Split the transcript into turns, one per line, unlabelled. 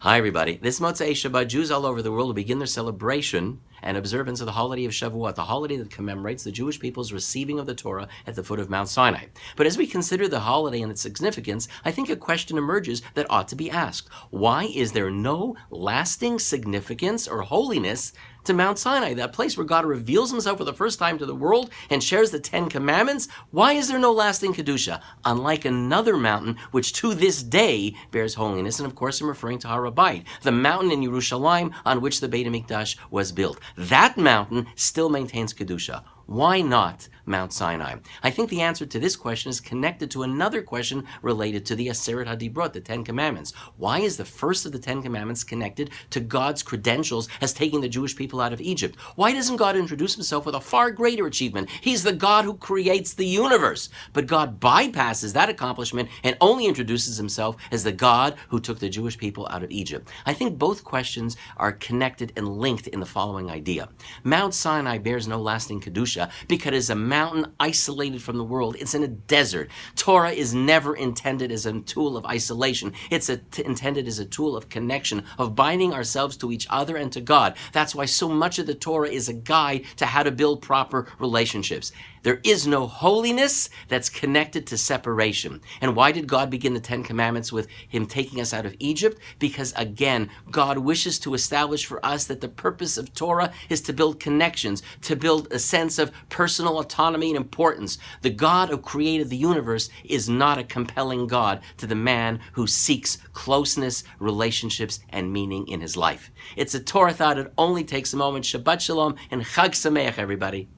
Hi everybody. This Motzei Shabbat, Jews all over the world will begin their celebration and observance of the holiday of Shavuot, the holiday that commemorates the Jewish people's receiving of the Torah at the foot of Mount Sinai. But as we consider the holiday and its significance, I think a question emerges that ought to be asked. Why is there no lasting significance or holiness to Mount Sinai, that place where God reveals himself for the first time to the world and shares the 10 commandments? Why is there no lasting Kedusha, unlike another mountain which to this day bears holiness? And of course I'm referring to Har HaBayit, the mountain in Yerushalayim on which the Beit HaMikdash was built. That mountain still maintains Kedusha. Why not Mount Sinai? I think the answer to this question is connected to another question related to the Aseret HaDibrot, the 10 Commandments. Why is the first of the 10 Commandments connected to God's credentials as taking the Jewish people out of Egypt? Why doesn't God introduce himself with a far greater achievement? He's the God who creates the universe. But God bypasses that accomplishment and only introduces himself as the God who took the Jewish people out of Egypt. I think both questions are connected and linked in the following idea. Mount Sinai bears no lasting Kedusha because it is a mountain isolated from the world. It's in a desert. Torah is never intended as a tool of isolation. It's intended as a tool of connection, of binding ourselves to each other and to God. That's why so much of the Torah is a guide to how to build proper relationships. There is no holiness that's connected to separation. And why did God begin the 10 Commandments with him taking us out of Egypt? Because again, God wishes to establish for us that the purpose of Torah is to build connections, to build a sense of personal autonomy and importance. The God who created the universe is not a compelling God to the man who seeks closeness, relationships, and meaning in his life. It's a Torah thought. It only takes a moment. Shabbat Shalom and Chag Sameach, everybody.